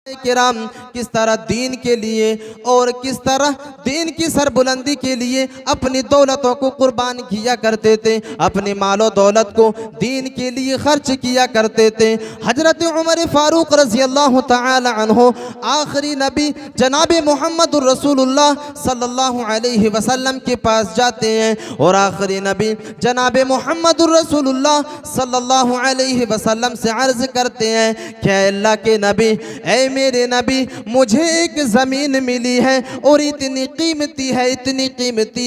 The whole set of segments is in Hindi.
किराम किस तरह दीन के लिए और किस तरह दीन की सरबुलंदी के लिए अपनी दौलतों को कुर्बान किया करते थे, अपनी मालो दौलत को दीन के लिए खर्च किया करते थे। हजरत उमर फारूक रज़ी अल्लाह तआला अन्हु आखिरी नबी जनाब मोहम्मद रसूलुल्लाह सल्लल्लाहु अलैहि वसल्लम के पास जाते हैं और आखिरी नबी जनाब मोहम्मद रसूलुल्लाह सल्लल्लाहु अलैहि वसल्लम से अर्ज़ करते हैं, क्या अल्लाह के नबी, ऐ मेरे नबी, मुझे एक ज़मीन मिली है और इतनी कीमती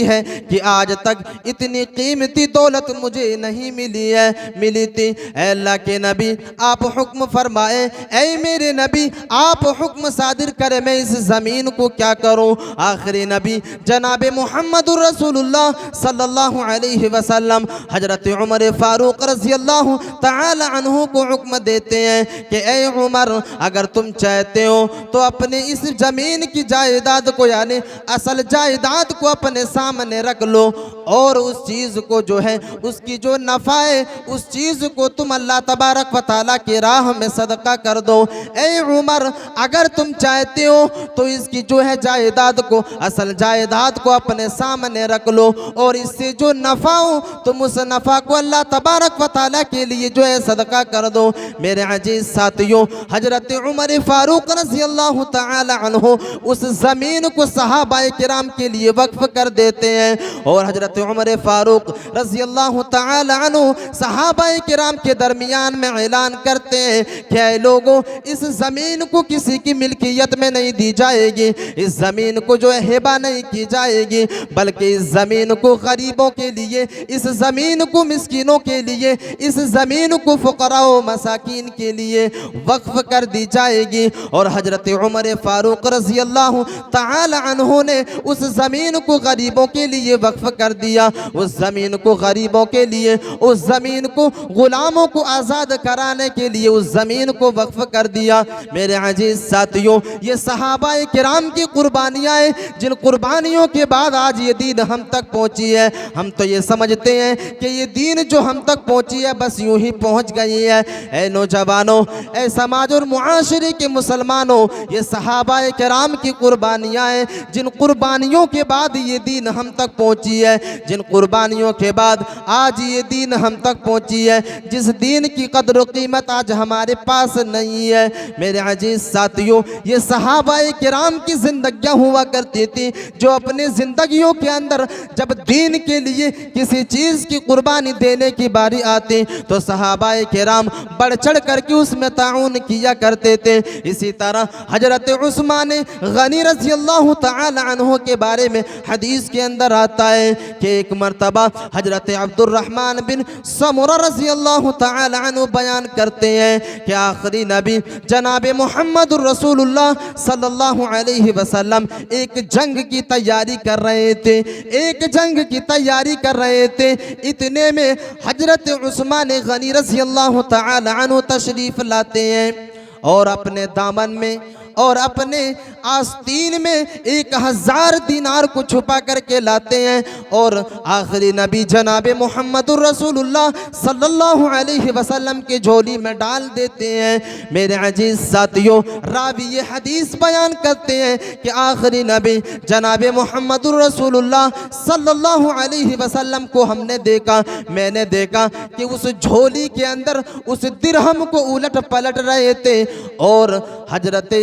है कि आज तक इतनी कीमती दौलत मुझे नहीं मिली थी। अल्लाह के नबी आप हुक्म फरमाए, ऐ मेरे नबी आप हुक्म सादिर करें, मैं इस ज़मीन को क्या करूं। आखिरी नबी जनाब मोहम्मद रसूलुल्लाह सल्लल्लाहु अलैहि वसल्लम हजरत उमर फारूक रज़ी अल्लाह तआला अन्हु को हुक्म देते हैं कि ऐ उमर, अगर तुम चाहते हो तो अपने इस ज़मीन की जायदाद को यानी असल जायदाद को अपने सामने रख लो और उस चीज़ को जो है उसकी जो नफ़ा है उस चीज़ को तुम अल्लाह तबारक व तआला की राह में सदका कर दो। ऐ उमर, अगर तुम चाहते हो तो इसकी जो है जायदाद को असल जायदाद को अपने सामने रख लो और इससे जो नफ़ा हो तुम उस नफ़ा को अल्लाह तबारक व तआला के लिए जो है सदका कर दो। मेरे अजीज साथियों, हजरत उमर फारूक रज़ी अल्लाह तआला अन्हु उस ज़मीन को सहाबाए किराम के लिए वक्फ कर देते हैं और हजरत उमर फारूक रज़ी अल्लाह तआला अन्हु सहाबाए किराम के दरमियान में ऐलान करते हैं कि ऐ लोगों, इस ज़मीन को किसी की मिल्कियत में नहीं दी जाएगी, इस ज़मीन को जो है हिबा नहीं की जाएगी, बल्कि इस ज़मीन को गरीबों के लिए, इस ज़मीन को मिस्कीनों के लिए, इस ज़मीन को फुकरा व मसाकीन के लिए वक्फ कर दी जाएगी। और हजरत उमर फारूक रज़ी अल्लाह तआला अन्हु ने उस ज़मीन को गरीबों के लिए वक्फ कर दिया, उस ज़मीन को गरीबों के लिए, उस ज़मीन को गुलामों को आज़ाद कराने के लिए उस ज़मीन को वक्फ कर दिया। मेरे अजीज साथियों, ये सहाबाए किराम की कुर्बानियाँ हैं जिन कुर्बानियों के बाद आज ये दीन हम तक पहुँची है। हम तो ये समझते हैं कि ये दीन जो हम तक पहुँची है बस यूँ ही पहुँच गई है। ऐ नौजवानों, ऐ समाज और मुआशरे के मुसलमानों, ये सहाबाए किराम की कुर्बानियाँ हैं जिन कुर्बानियों के बाद ये दीन हम तक पहुँची है, जिन कुर्बानियों के बाद आज ये दीन हम तक पहुँची है, जिस दीन की कदर कीमत आज हमारे पास नहीं है। मेरे अजीज साथियों, ये सहाबाए किराम की ज़िंदगियाँ हुआ करती थी जो अपने ज़िंदगियों के अंदर जब दीन के लिए किसी चीज़ की कुर्बानी देने की बारी आती तो सहाबाए किराम बढ़ चढ़ करके उसमें ताउन किया करते थे। इसी तरह हजरत उस्मान गनी रज़ी अल्लाह तआला अन्हु के बारे में हदीस के अंदर आता है कि एक मरतबा हजरत अब्दुर्रहमान बिन समुरा रज़ी अल्लाह तआला अन्हु बयान करते हैं कि आखिरी नबी जनाब मोहम्मद रसूलुल्लाह सल्लल्लाहु अलैहि वसल्लम एक जंग की तैयारी कर रहे थे, एक जंग की तैयारी कर रहे थे। इतने में हजरत उस्मान गनी रज़ी अल्लाह तआला अन्हु तशरीफ़ लाते हैं और अपने दामन में और अपने आस्तीन में 1000 दीनार को छुपा करके लाते हैं और आखिरी नबी जनाब मोहम्मद रसूलुल्लाह सल्लल्लाहु अलैहि वसल्लम के झोली में डाल देते हैं। मेरे अजीज साथियों, रावी ये हदीस बयान करते हैं कि आखिरी नबी जनाब मोहम्मद रसूलुल्लाह सल्लल्लाहु अलैहि वसल्लम को हमने देखा, मैंने देखा कि उस झोली के अंदर उस दिरहम को उलट पलट रहे थे और हजरत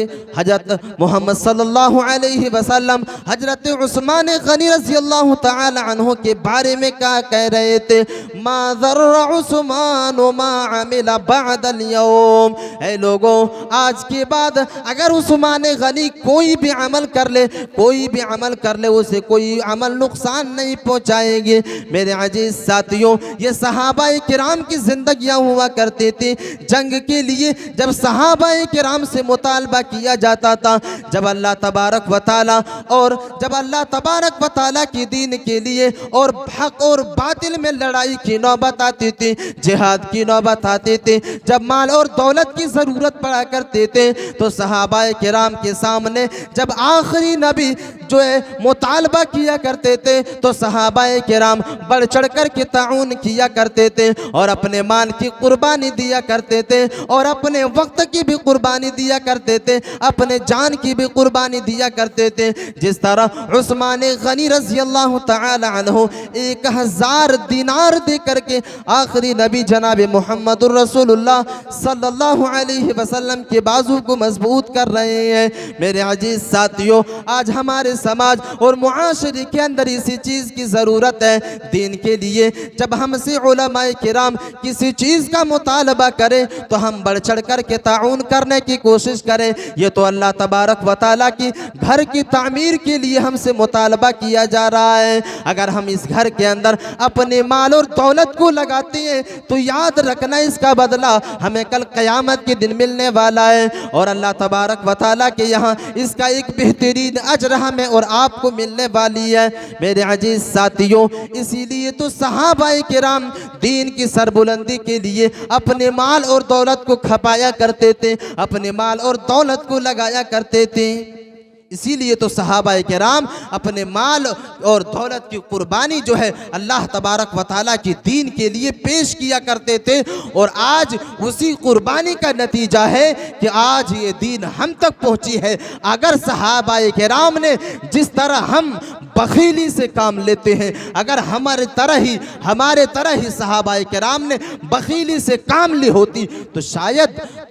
मोहम्मद सल्लल्लाहु अलैहि वसल्लम हजरत उस्मान गनी रज़ी अल्लाह तआला अन्हु के बारे में क्या कह रहे थे, मा ज़र्रा उस्मान मा अमिला बअदल यौम। ऐ लोगों, आज के बाद अगर उस्मान गनी कोई भी अमल कर ले, कोई भी अमल कर ले, उसे कोई अमल नुकसान नहीं पहुँचाएंगे। मेरे अजीज साथियों, ये सहाबाए किराम की ज़िंदगियाँ हुआ करती थी। जंग के लिए जब सहाबाए किराम से मुतालबा किया जाता था, जब अल्लाह तबारक व तआला और जब अल्लाह तबारक व तआला की दीन के लिए और हक और बातिल में लड़ाई की नौबत आती थी, जिहाद की नौबत आती थी, जब माल और दौलत की ज़रूरत पड़ा करते थे तो सहाबाए किराम के सामने जब आखिरी नबी जो है मुतालबा किया करते थे तो सहाबाए किराम बढ़ चढ़ कर के ताउन किया करते थे और अपने माल की कुर्बानी दिया करते थे और अपने वक्त की भी कुर्बानी दिया करते थे, अपने जान की भी कुर्बानी दिया करते थे। जिस तरह उस्मान गनी रज़ी अल्लाह तआला अन्हु 1000 दिनार दे करके आखिरी नबी जनाब मुहम्मदुर रसूलुल्लाह सल्लल्लाहु अलैहि वसल्लम के बाजू को मजबूत कर रहे हैं। मेरे अजीज साथियों, आज हमारे समाज और मुआशरे के अंदर इसी चीज़ की ज़रूरत है। दीन के लिए जब हमसे उलमाए किराम किसी चीज़ का मुतालबा करें तो हम बढ़ चढ़ कर के ताउन करने की कोशिश करें। ये तो अल्लाह तबारक व तआला की घर की तामीर के लिए हमसे मुतालबा किया जा रहा है। अगर हम इस घर के अंदर अपने माल और दौलत को लगाते हैं तो याद रखना इसका बदला हमें कल क़यामत के दिन मिलने वाला है और अल्लाह तबारक व तआला के यहाँ इसका एक बेहतरीन अजर हमें और आपको मिलने वाली है। मेरे अजीज साथियों, इसीलिए तो सहाबाए किराम दीन की सरबुलंदी के लिए अपने माल और दौलत को खपाया करते थे, अपने माल और दौलत को लगाया करते थे। इसीलिए तो सहाबाए किराम अपने माल और दौलत की कुर्बानी जो है अल्लाह तबारक व तआला की दीन के लिए पेश किया करते थे और आज उसी कुर्बानी का नतीजा है कि आज ये दीन हम तक पहुंची है। अगर सहाबाए किराम ने जिस तरह हम बखीली से काम लेते हैं, अगर हमारे तरह ही सहाबाए किराम ने बखीली से काम ली होती तो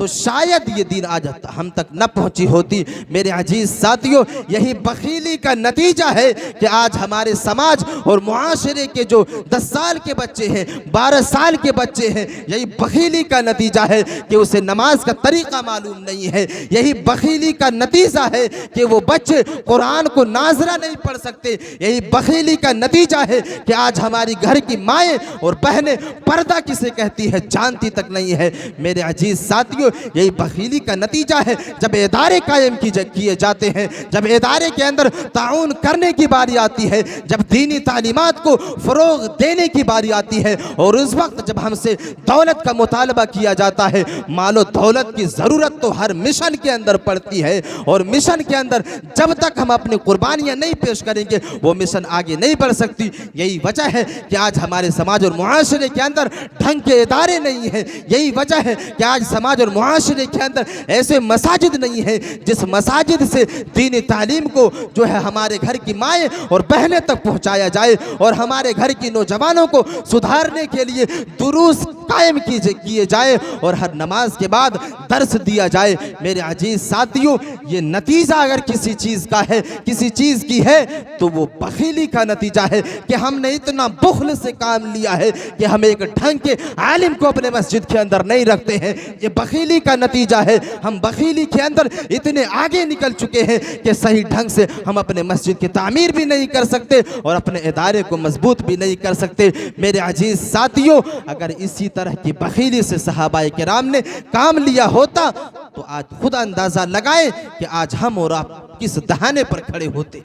शायद ये दीन आज हम तक न पहुंची होती। मेरे अजीज साथियों, यही बखीली का नतीजा है कि आज हमारे समाज और मुआशरे के जो 10 साल के बच्चे हैं, 12 साल के बच्चे हैं, यही बखीली का नतीजा है कि उसे नमाज का तरीका मालूम नहीं है। यही बखीली का नतीजा है कि वो बच्चे कुरान को नाजरा नहीं पढ़ सकते। यही बखीली का नतीजा है कि आज हमारी घर की माएँ और बहनें पर्दा किसे कहती है जानती तक नहीं है। मेरे अजीज साथियों, यही बखीली का नतीजा है जब इदारे कायम किए जाते हैं, जब इदारे के अंदर ताउन करने की बारी आती है, जब दीनी तालीमात को फ़रोग़ देने की बारी आती है और उस वक्त जब हमसे दौलत का मुतालबा किया जाता है। मालो दौलत की ज़रूरत तो हर मिशन के अंदर पड़ती है और मिशन के अंदर जब तक हम अपनी कुर्बानियाँ नहीं पेश करेंगे वो मिशन आगे नहीं बढ़ सकती। यही वजह है कि आज हमारे समाज और मुआशरे के अंदर ढंग के इदारे नहीं है। यही वजह है कि आज समाज और मुआशरे के अंदर ऐसे मसाजिद नहीं है जिस मसाजिद से दीनी तालीम को जो है हमारे घर की माएँ और बहनें तक पहुँचाया जाए और हमारे घर की नौजवानों को सुधारने के लिए दुरूस कायम किए जाए और हर नमाज के बाद दर्स दिया जाए। मेरे अजीज साथियों, ये नतीजा अगर किसी चीज़ का है, किसी चीज़ की है तो वो बखीली का नतीजा है कि हमने इतना बुख्ल से काम लिया है कि हम एक ढंग के आलिम को अपने मस्जिद के अंदर नहीं रखते हैं। ये बखीली का नतीजा है। हम बखीली के अंदर इतने आगे निकल चुके हैं कि सही ढंग से हम अपने मस्जिद की तामीर भी नहीं कर सकते और अपने इदारे को मजबूत भी नहीं कर सकते। मेरे अजीज साथियों, अगर इसी तरह की बखीली से सहाबाए किराम ने काम लिया होता तो आज खुद अंदाज़ा लगाए कि आज हम और आप किस दहाने पर खड़े होते,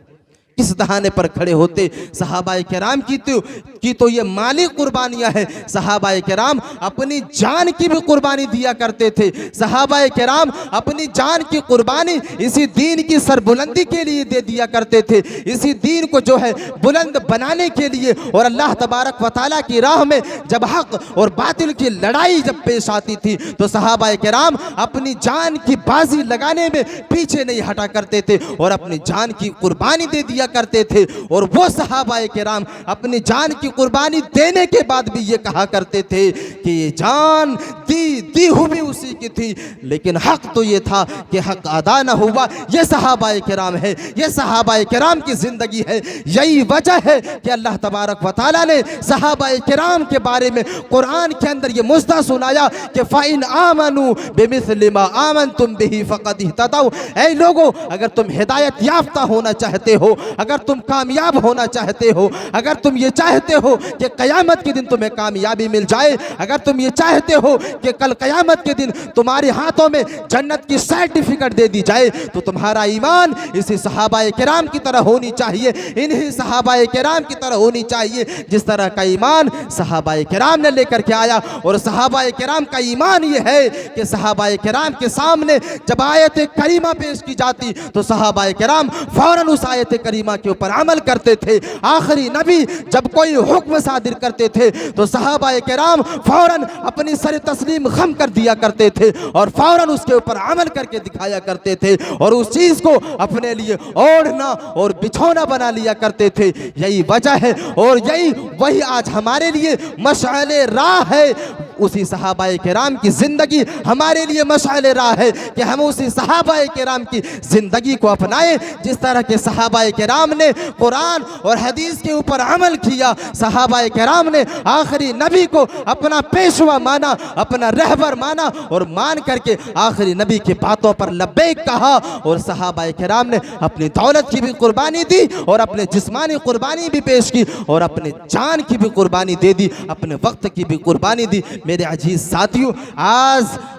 किस दहाने पर खड़े होते। सहाबाए किराम की तो ये माली कुर्बानियाँ हैं। सहाबाए किराम अपनी जान की भी कुर्बानी दिया करते थे। सहाबाए किराम अपनी जान की कुर्बानी इसी दीन की सरबुलंदी के लिए दे दिया करते थे, इसी दीन को जो है बुलंद बनाने के लिए। और अल्लाह तबारक व तआला की राह में जब हक और बातिल की लड़ाई जब पेश आती थी तो सहाबाए किराम अपनी जान की बाजी लगाने में पीछे नहीं हटा करते थे और अपनी जान की कुर्बानी दे दिया करते थे। और वो सहाबाए किराम अपनी जान की कुर्बानी देने के बाद भी ये कहा करते थे कि ये जान दी हुई उसी की थी, लेकिन हक तो ये था कि हक अदा न हुआ। ये सहाबाए किराम है, ये सहाबाए किराम की जिंदगी है। यही वजह है कि अल्लाह तबारक व तआला ने सहाबाए किराम के बारे में कुरान के अंदर ये मुस्दा सुनाया कि फ़इन आमनू बिमिस्लि मा आमनतुम बिही फ़क़द इहतदौ। ऐ लोगों, अगर तुम हिदायत याफ्ता होना चाहते हो, अगर तुम कामयाब होना चाहते हो, अगर तुम ये चाहते हो कि क़यामत के दिन तुम्हें कामयाबी मिल जाए, अगर तुम ये चाहते हो कि कल क़यामत के दिन तुम्हारे हाथों में जन्नत की सर्टिफिकेट दे दी जाए, तो तुम्हारा ईमान इसी सहाबाए किराम की तरह होनी चाहिए, इन्हीं सहाबाए किराम की तरह होनी चाहिए जिस तरह का ईमान सहाबाए किराम ने लेकर के आया। और सहाबाए किराम का ईमान ये है कि सहाबाए किराम के सामने जब आयत करीमा पेश की जाती तो सहाबाए किराम फौरन उस आयत करीमा के ऊपर अमल करते थे। आखिरी नबी जब कोई हुक्म सादिर करते थे तो सहाबाए किराम फौरन अपनी सर तस्लीम खम कर दिया करते थे और फौरन उसके ऊपर अमल करके दिखाया करते थे और उस चीज को अपने लिए ओढ़ना और बिछौना बना लिया करते थे। यही वजह है और यही वही आज हमारे लिए मशाले राह है। उसी सहाबाए किराम की जिंदगी हमारे लिए मशाले राह है कि हम उसी सहाबाए किराम की जिंदगी को अपनाएं जिस तरह के सहाबाए किराम ने कुरान और हदीस के ऊपर अमल किया। सहाबाए किराम ने आखिरी नबी को अपना पेशवा माना, अपना रहबर माना और मान करके आखिरी नबी की बातों पर लब्बैक कहा। और सहाबाए किराम ने अपनी दौलत की भी कुर्बानी दी और अपने जिस्मानी कुर्बानी भी पेश की और अपने जान की भी कुर्बानी दे दी, अपने वक्त की भी कुर्बानी दी। मेरे अजीज साथियों,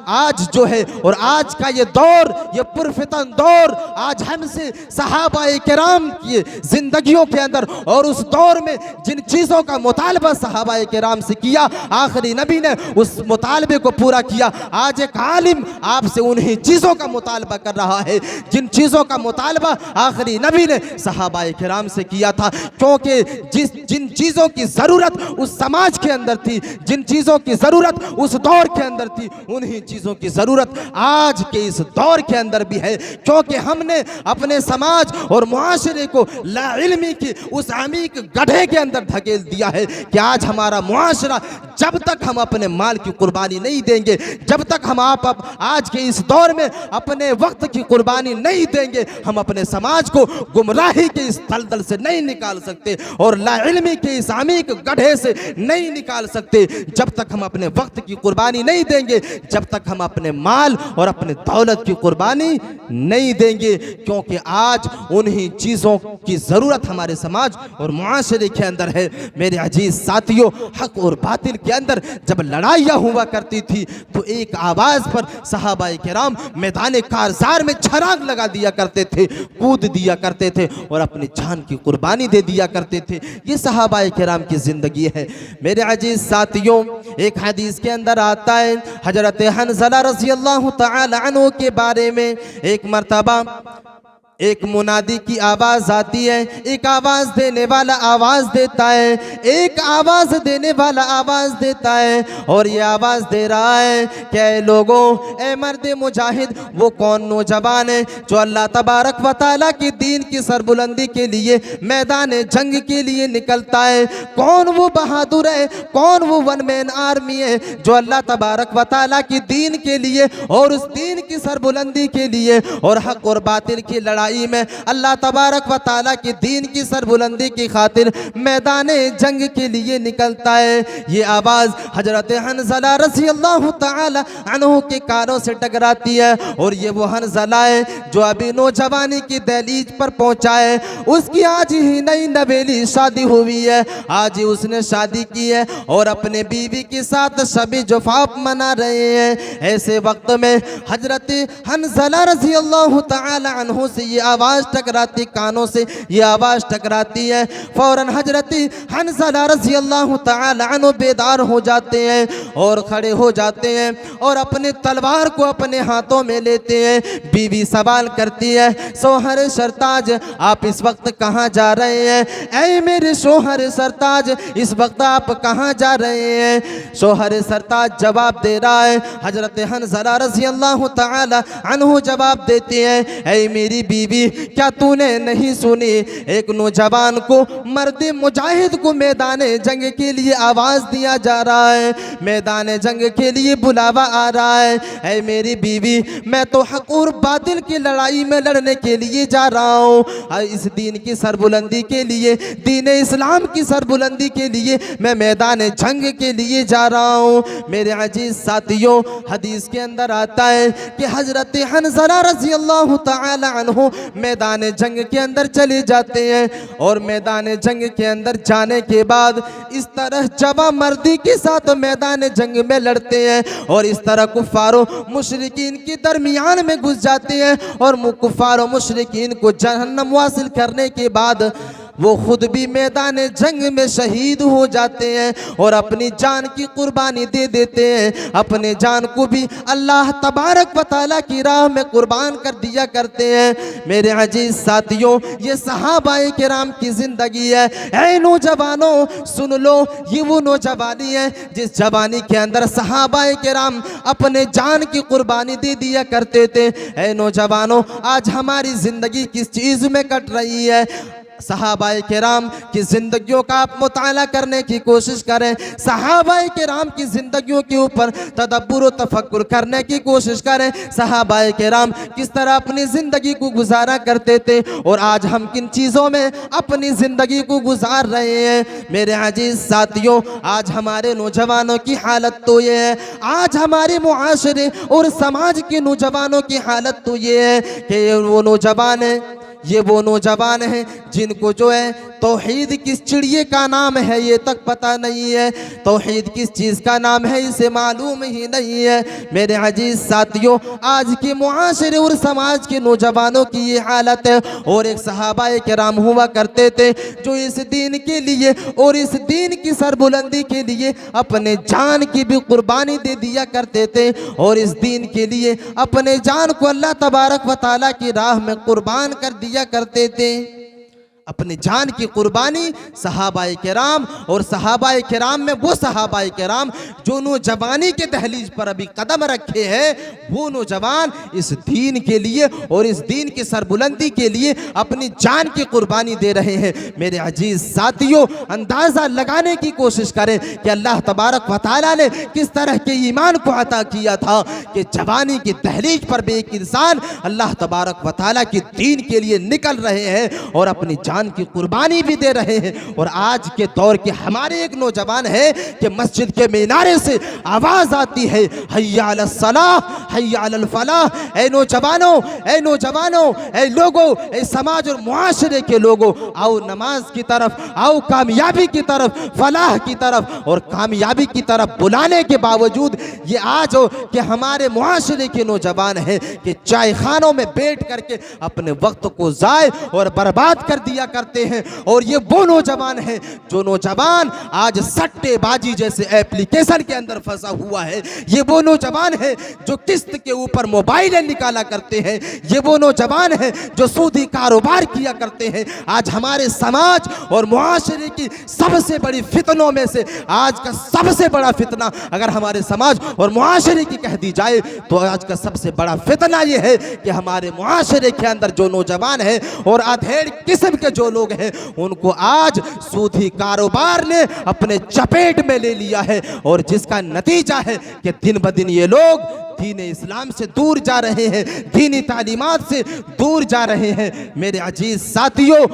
आज जो है और आज का ये दौर, ये पुरफितन दौर, आज हमसे सहाबाए किराम की जिंदगियों के अंदर और उस दौर में जिन चीज़ों का मुतालबा सहाबाए किराम से किया, आखिरी नबी ने उस मुतालबे को पूरा किया। आज एक आलिम आपसे उन्हीं चीज़ों का मुतालबा कर रहा है जिन चीज़ों का मुतालबा आखिरी नबी ने सहाबाए किराम से किया था, क्योंकि जिन चीज़ों की ज़रूरत उस समाज के अंदर थी, जिन चीज़ों की ज़रूरत उस दौर के अंदर थी, उन्हीं चीज़ों की ज़रूरत आज के इस दौर के अंदर भी है। क्योंकि हमने अपने समाज और मुआशरे को लाइल्मी की उस अमीक गड्ढे के अंदर धकेल दिया है कि आज हमारा मुआशरा, जब तक हम अपने माल की कुर्बानी नहीं देंगे, जब तक हम आज के इस दौर में अपने वक्त की कुर्बानी नहीं देंगे, हम अपने समाज को गुमराही के इस दलदल से नहीं निकाल सकते और लाइल्मी के इस अमीक गड्ढे से नहीं निकाल सकते। जब तक हम अपने वक्त की कुर्बानी नहीं देंगे, जब तक हम अपने माल और अपने दौलत की कुर्बानी नहीं देंगे, क्योंकि आज उन्हीं चीज़ों की ज़रूरत हमारे समाज और मुआशरे के अंदर है। मेरे अजीज साथियों, हक और बातिल के अंदर जब लड़ाइयाँ हुआ करती थी तो एक आवाज़ पर सहाबाए किराम मैदान कारज़ार में छराग लगा दिया करते थे, कूद दिया करते थे और अपनी जान की कुर्बानी दे दिया करते थे। ये सहाबाए किराम की ज़िंदगी है। मेरे अजीज साथियों, एक हदीस के अंदर आता है हजरत हनज़ला रज़ियल्लाहु तआला अन्हु के बारे में, एक मर्तबा एक मुनादी की आवाज़ आती है, एक आवाज़ देने वाला आवाज़ देता है, एक आवाज़ देने वाला आवाज़ देता है और ये आवाज़ दे रहा है कि ऐ लोगों, ऐ मर्द मुजाहिद, वो कौन नौजवान है जो अल्लाह तबारक व तआला की दीन की सरबुलंदी के लिए मैदान जंग के लिए निकलता है? कौन वो बहादुर है, कौन वो वन मैन आर्मी है जो अल्लाह तबारक व तआला की दीन के लिए और उस दीन की सरबुलंदी के लिए और हक और बातिल की लड़ाई में अल्लाह तबारक व तआला की दीन की सरबुलंदी की खातिर मैदान जंग के लिए निकलता है? ये आवाज़ हजरत हनज़ला रज़ियल्लाहु तआला अन्हु के कानों से टकराती है और ये वो हनज़ला है जो अभी नौजवानी की दहलीज पर पहुंचा है। उसकी आज ही नई नवेली शादी हुई है, आज ही उसने शादी की है और अपने बीवी के साथ शबी जुफाफ मना रहे हैं। ऐसे वक्त में हजरत हनज़ला रज़ियल्लाहु तआला अन्हु से ये आवाज़ टकराती, कानों से ये आवाज़ टकराती है। फौरन हजरत हनज़ला रज़ियल्लाहु तआला अन्हु बेदार हो जाते हैं और खड़े हो जाते हैं और अपने तलवार को अपने हाथों में लेते हैं। बीवी सवाल करती है, शोहर सरताज, आप इस वक्त कहाँ जा रहे हैं? ऐ मेरे शोहर सरताज, इस वक्त आप कहाँ जा रहे हैं? शोहर सरताज जवाब दे रहा है, हजरत हनज़ला रज़ियल्लाहु तआला अन्हु जवाब देते हैं, ऐ मेरी बीवी, क्या तूने नहीं सुनी? एक नौजवान को, मर्द मुजाहिद को मैदान जंग के लिए आवाज़ दिया जा रहा है, मैदान जंग के लिए बुलावा आ रहा है। ऐ मेरी बीवी, मैं तो हक और बातिल की लड़ाई में लड़ने के लिए जा रहा हूँ, इस दीन की सरबुलंदी के लिए, दीन इस्लाम की सरबुलंदी के लिए मैं मैदान जंग के लिए जा रहा हूँ। मेरे अजीज साथियों, हदीस के अंदर आता है कि हजरत हनज़ला रज़ियल्लाहु तआला अन्हु मैदान जंग के अंदर चले जाते हैं और मैदान जंग के अंदर जाने के बाद इस तरह जवा मर्दी के साथ मैदान जंग में लड़ते हैं और इस तरह कुफारों मुशरिकीन के दरमियान में घुस जाते हैं और कुफारों मुशरिकीन को जहन्नम वासिल करने के बाद वो खुद भी मैदान जंग में शहीद हो जाते हैं और अपनी जान की कुर्बानी दे देते हैं। अपने जान को भी अल्लाह तबारक व तआला की राह में कुर्बान कर दिया करते हैं। मेरे अजीज साथियों, ये सहाबाए किराम की ज़िंदगी है। ऐ नौजवानों सुन लो, ये वो नौजवानी है जिस जवानी के अंदर सहाबाए किराम अपने जान की कुर्बानी दे दिया करते थे। ऐ नौजवानों, आज हमारी ज़िंदगी किस चीज़ में कट रही है? सहाबाए किराम की ज़िंदगियों का आप मुताला करने की कोशिश करें। सहाबाए किराम की ज़िंदगियों के ऊपर तदब्बुर व तफक्कुर करने की कोशिश करें। सहाबाए किराम किस तरह अपनी ज़िंदगी को गुजारा करते थे और आज हम किन चीज़ों में अपनी ज़िंदगी को गुजार रहे हैं। मेरे अजीज़ साथियों, आज हमारे नौजवानों की हालत तो ये है, आज हमारे मुआशरे और समाज के नौजवानों की हालत तो ये है कि वो नौजवान हैं जिनको जो है तौहीद किस चिड़िए का नाम है ये तक पता नहीं है, तौहीद किस चीज़ का नाम है इसे मालूम ही नहीं है। मेरे अजीज साथियों, आज के मुआशरे और समाज के नौजवानों की ये हालत है। और एक सहाबाए किराम हुआ करते थे जो इस दीन के लिए और इस दीन की सरबुलंदी के लिए अपने जान की भी कुर्बानी दे दिया करते थे और इस दीन के लिए अपने जान को अल्लाह तबारक व तआला की राह में कुर्बान कर दिया करते थे। अपनी जान की कुर्बानी सहाबाए किराम, और सहाबाए किराम में वो सहाबाए किराम जो नौजवानी के दहलीज पर अभी कदम रखे हैं, वो नौजवान इस दीन के लिए और इस दीन की सरबुलंदी के लिए अपनी जान की कुर्बानी दे रहे हैं। मेरे अजीज साथियों, अंदाज़ा लगाने की कोशिश करें कि अल्लाह तबारक व तआला ने किस तरह के ईमान को अता किया था कि जवानी की दहलीज पर भी एक इंसान अल्लाह तबारक व तआला की दीन के लिए निकल रहे हैं और अपनी जान की कुर्बानी भी दे रहे हैं। और आज के दौर के हमारे एक नौजवान है कि मस्जिद के मीनारे से आवाज आती है, हय्या अलस सलाह हय्या अलल फलाह। ऐ नौजवानों, ऐ नौजवानों, ऐ लोगों, ऐ समाज और मुआशरे के लोगों, आओ नमाज की तरफ, आओ कामयाबी की तरफ, फलाह की तरफ। और कामयाबी की तरफ बुलाने के बावजूद ये आज हो कि हमारे मुआशरे के नौजवान हैं कि चाय खानों में बैठ करके अपने वक्त को ज़ाय और बर्बाद कर दिया करते हैं। और ये वो नौजवान है जो नौजवान आज सट्टेबाजी जैसे एप्लीकेशन के अंदर फंसा हुआ है। ये वो नौजवान है जो किस्त के ऊपर मोबाइलें निकाला करते हैं। ये वो नौजवान है जो सूदी कारोबार किया करते हैं। आज हमारे समाज और मुआशरे की सबसे बड़ी फितनों में से आज का सबसे बड़ा फितना अगर हमारे समाज और मुआशरे की कह दी जाए तो आज का सबसे बड़ा फितना ये है कि हमारे मुआशरे के अंदर जो नौजवान है और अधेड़ किस्म के जो लोग हैं उनको आज सूदी कारोबार ने अपने चपेट में ले लिया है। और जिसका नतीजा है कि दिन ब दिन ये लोग दीन इस्लाम से दूर जा रहे हैं, दीनी तालीमात से दूर जा रहे हैं। मेरे अजीज साथियों,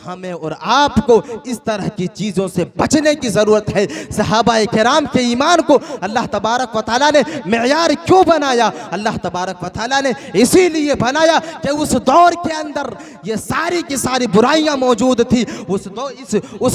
हमें और आपको इस तरह की चीज़ों से बचने की ज़रूरत है। सहाबाए किराम के ईमान को अल्लाह तबारक व तआला ने मेयार क्यों बनाया? अल्लाह तबारक व तआला ने इसीलिए बनाया कि उस दौर के अंदर ये सारी की सारी बुराइयां मौजूद थी। उस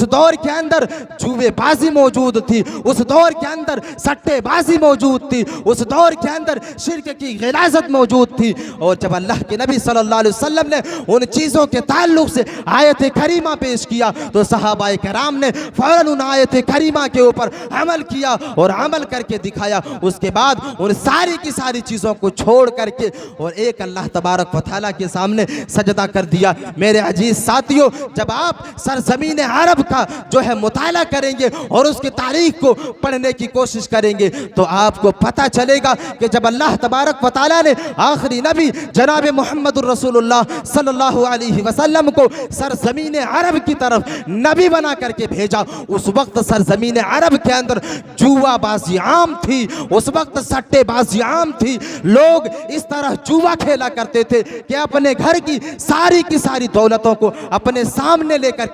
दौर के अंदर जुएबाजी मौजूद थी, उस दौर के अंदर सट्टेबाजी मौजूद थी, उस दौर के अंदर शिर्क की गिलाज़त मौजूद थी। और जब अल्लाह के नबी सल्लल्लाहु अलैहि वसल्लम ने उन चीज़ों के ताल्लुक से आयत करीमा पेश किया तो सहाबाए किराम ने फौरन उन आयत करीमा के ऊपर अमल किया और अमल करके दिखाया। उसके बाद उन सारी की सारी चीज़ों को छोड़ करके और एक अल्लाह तबारक व तआला के सामने सजदा कर दिया। मेरे अजीज साथियों, जब आप सरजमीन अरब का जो है मुताला करेंगे और उसकी तारीख को पढ़ने की कोशिश करेंगे तो आपको पता चलेगा कि जब अल्लाह तबारक व तआला ने आखिरी नबी जनाब मुहम्मदुर रसूलुल्लाह सल्लल्लाहु अलैहि वसल्लम को सरजमीन अरब की तरफ नबी बना करके भेजा, उस वक्त सरजमीन अरब के अंदर जुआबाजी आम थी, उस वक्त सट्टेबाजी आम थी। लोग इस तरह जुआ खेला करते थे कि अपने घर की सारी दौलतों को अपने सामने लेकर